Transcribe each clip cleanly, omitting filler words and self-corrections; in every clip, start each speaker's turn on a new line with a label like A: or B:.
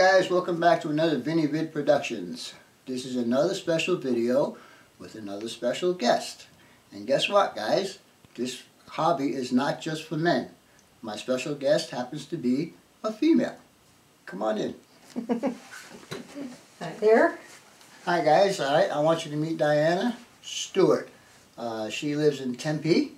A: guys, welcome back to another Vinny Vid Productions. This is another special video with another special guest. And guess what, guys? This hobby is not just for men. My special guest happens to be a female. Come on in.
B: Hi there.
A: Hi guys, alright, I want you to meet Diana Stewart. She lives in Tempe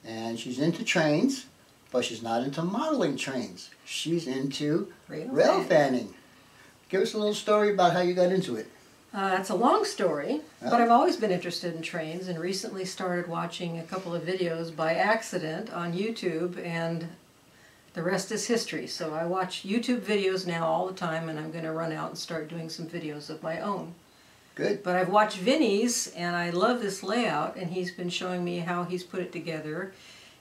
A: and she's into trains, but she's not into modeling trains. She's into rail fanning. Give us a little story about how you got into it.
B: It's a long story, but I've always been interested in trains and recently started watching a couple of videos by accident on YouTube, and the rest is history. So I watch YouTube videos now all the time, and I'm going to run out and start doing some videos of my own.
A: Good.
B: But I've watched Vinny's, and I love this layout, and he's been showing me how he's put it together.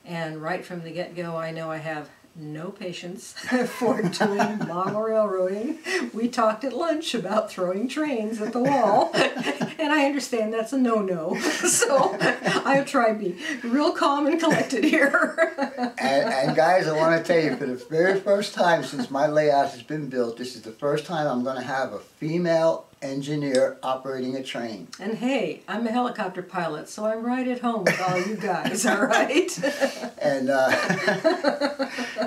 B: And right from the get-go, I know I have no patience for doing long railroading. We talked at lunch about throwing trains at the wall, and I understand that's a no-no. So I've tried to be real calm and collected here.
A: And guys, I want to tell you, for the very first time since my layout has been built, this is the first time I'm going to have a female engineer operating a train.
B: And hey, I'm a helicopter pilot, so I'm right at home with all you guys, all right?
A: And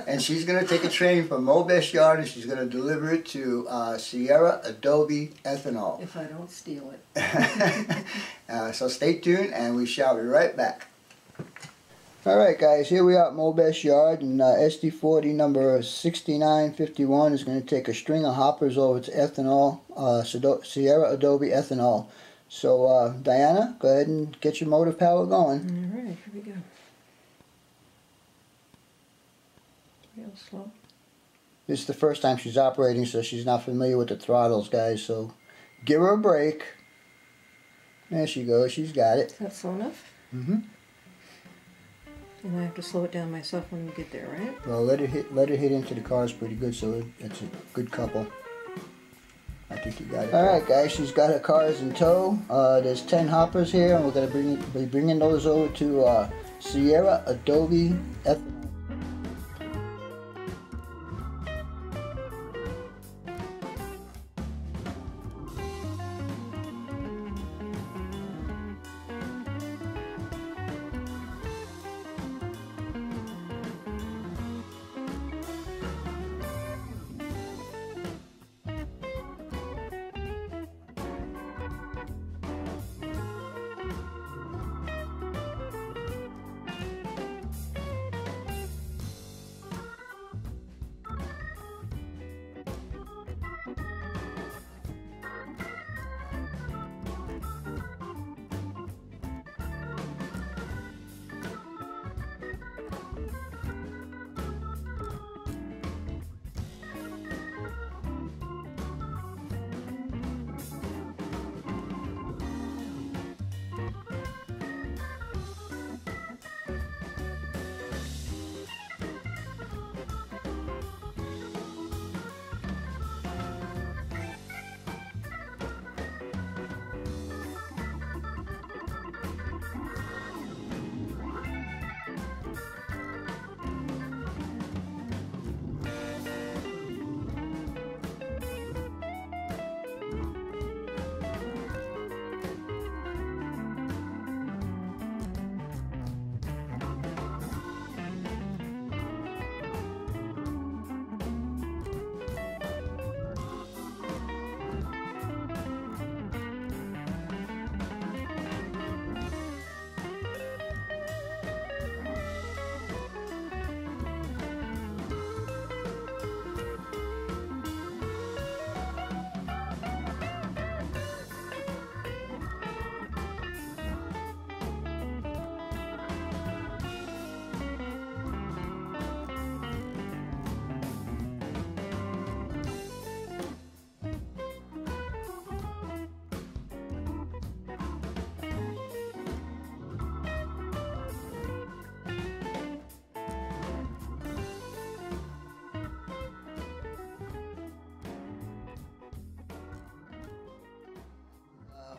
A: and she's going to take a train from Mobest Yard and she's going to deliver it to Sierra Adobe Ethanol.
B: If I don't steal it.
A: So stay tuned and we shall be right back. Alright guys, here we are at Mobest Yard, and SD40 number 6951 is going to take a string of hoppers over to ethanol, Sierra Adobe Ethanol. So Diana, go ahead and get your motive power going.
B: Alright, here we go. Real slow.
A: This is the first time she's operating, so she's not familiar with the throttles, guys, so give her a break. There she goes, she's got it.
B: Is that slow enough?
A: Mm-hmm.
B: And I have to slow it down myself when we get there, right?
A: Well, let her hit into the cars pretty good, so it's a good couple. I think you got it. Alright guys, she's got her cars in tow. There's 10 hoppers here, and we're going to be bringing those over to Sierra Adobe Ethanol.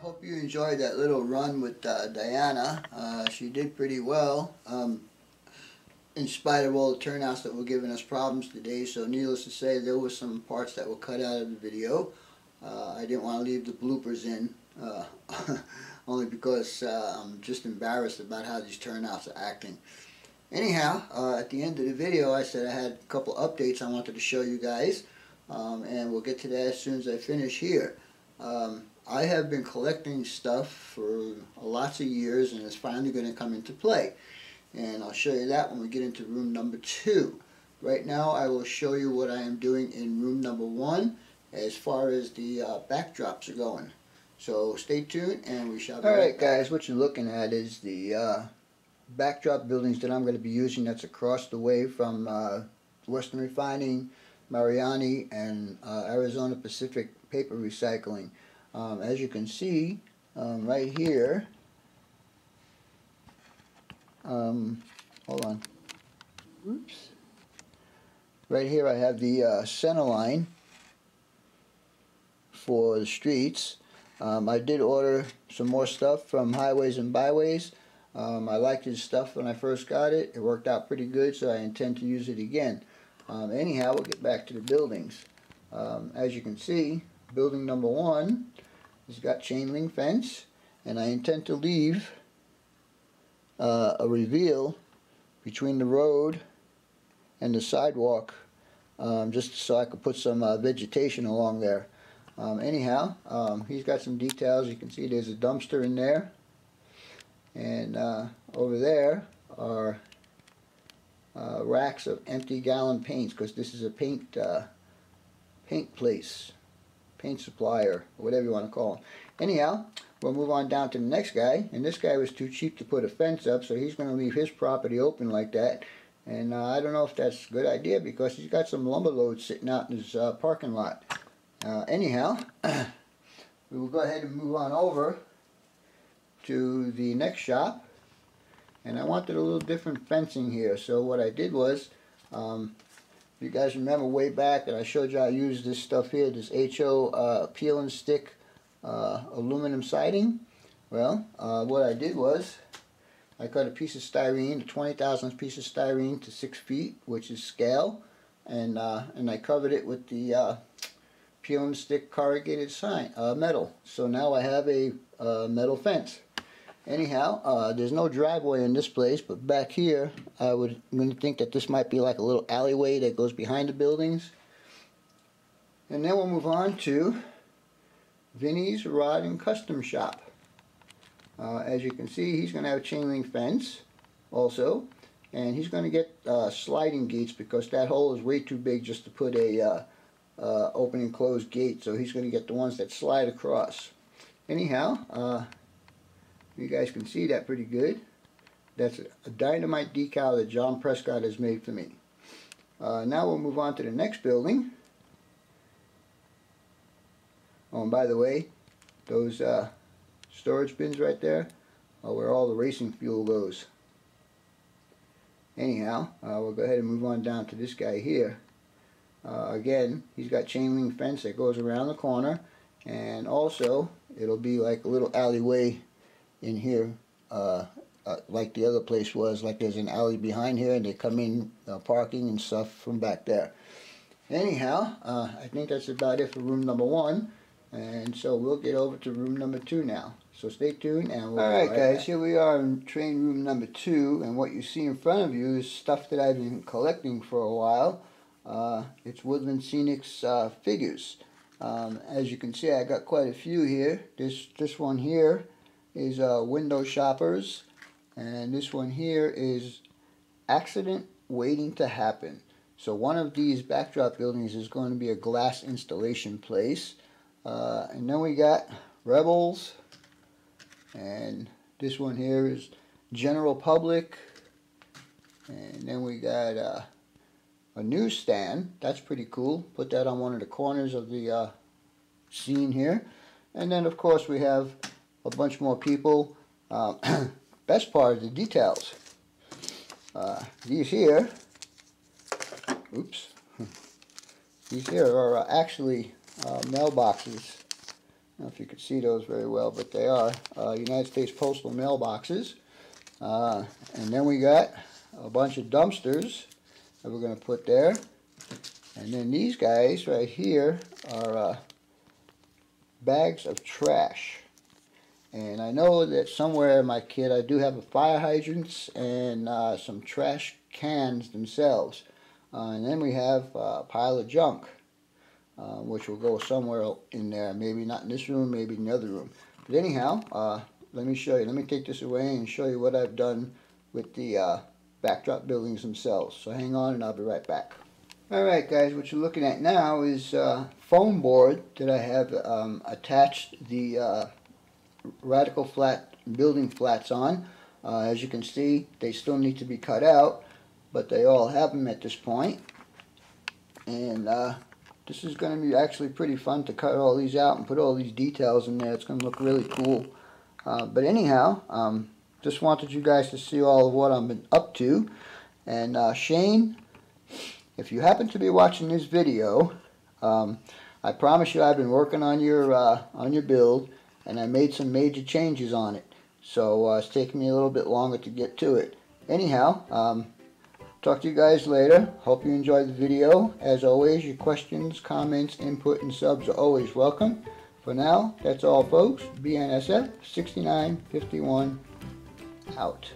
A: Hope you enjoyed that little run with Diana. She did pretty well. in spite of all the turnouts that were giving us problems today. So needless to say, there were some parts that were cut out of the video. I didn't want to leave the bloopers in, only because I'm just embarrassed about how these turnouts are acting. Anyhow, at the end of the video, I said I had a couple updates I wanted to show you guys, and we'll get to that as soon as I finish here. I have been collecting stuff for lots of years, and it's finally going to come into play. And I'll show you that when we get into room number 2. Right now, I will show you what I am doing in room number 1 as far as the backdrops are going. So stay tuned, and we shall be right back. Alright guys, what you're looking at is the backdrop buildings that I'm going to be using. That's across the way from Western Refining, Mariani, and Arizona Pacific Paper Recycling. As you can see right here, hold on, oops, right here I have the center line for the streets. I did order some more stuff from Highways and Byways. I liked his stuff when I first got it. It worked out pretty good, so I intend to use it again. Anyhow, we'll get back to the buildings. As you can see, building number 1 has got chain link fence, and I intend to leave a reveal between the road and the sidewalk, just so I could put some vegetation along there. Anyhow, he's got some details. You can see there's a dumpster in there, and over there are racks of empty gallon paints, because this is a paint place, paint supplier, or whatever you want to call them. Anyhow, we'll move on down to the next guy, and this guy was too cheap to put a fence up, so he's going to leave his property open like that. And I don't know if that's a good idea, because he's got some lumber loads sitting out in his parking lot. Anyhow, we will go ahead and move on over to the next shop, and I wanted a little different fencing here. So what I did was, you guys remember way back that I showed you I used this stuff here, this HO peel and stick aluminum siding. Well, what I did was I cut a piece of styrene, a 20 thousandths piece of styrene to 6 feet, which is scale, and I covered it with the peel and stick corrugated metal. So now I have a metal fence. Anyhow, there's no driveway in this place, but back here I'm going to think that this might be like a little alleyway that goes behind the buildings. And then we'll move on to Vinny's Rod and Custom Shop. As you can see, he's going to have a chain link fence also, and he's going to get sliding gates, because that hole is way too big just to put a open and closed gate, so he's going to get the ones that slide across. Anyhow, you guys can see that pretty good. That's a dynamite decal that John Prescott has made for me. Now we'll move on to the next building. Oh, and by the way, those storage bins right there are where all the racing fuel goes. Anyhow, we'll go ahead and move on down to this guy here. Again, he's got chain link fence that goes around the corner, and also it'll be like a little alleyway in here, like the other place was. Like there's an alley behind here, and they come in parking and stuff from back there. Anyhow, I think that's about it for room number 1, and so we'll get over to room number 2 now. So stay tuned, and we'll Alright guys, back. Here we are in train room number 2, and what you see in front of you is stuff that I've been collecting for a while. It's Woodland Scenic's figures. As you can see, I got quite a few here. This one here is Window Shoppers, and this one here is Accident Waiting to Happen. So one of these backdrop buildings is going to be a glass installation place. And then we got Rebels, and this one here is General Public, and then we got a newsstand. That's pretty cool. Put that on one of the corners of the scene here. And then of course we have a bunch more people. Best part is the details. These here, oops, these here are actually mailboxes. I don't know if you could see those very well, but they are United States Postal mailboxes. And then we got a bunch of dumpsters that we're going to put there. And then these guys right here are bags of trash. And I know that somewhere in my kit I do have a fire hydrants and some trash cans themselves. And then we have a pile of junk, which will go somewhere in there. Maybe not in this room, maybe in the other room. But anyhow, let me show you. Let me take this away and show you what I've done with the backdrop buildings themselves. So hang on and I'll be right back. Alright guys, what you're looking at now is foam board that I have attached the radical flat building flats on. As you can see, they still need to be cut out, but they all have them at this point. And this is going to be actually pretty fun to cut all these out and put all these details in there. It's going to look really cool. But anyhow, just wanted you guys to see all of what I've been up to. And Shane, if you happen to be watching this video, I promise you I've been working on your build, and I made some major changes on it. So it's taking me a little bit longer to get to it. Anyhow, talk to you guys later. Hope you enjoyed the video. As always, your questions, comments, input, and subs are always welcome. For now, that's all folks. BNSF 6951 out.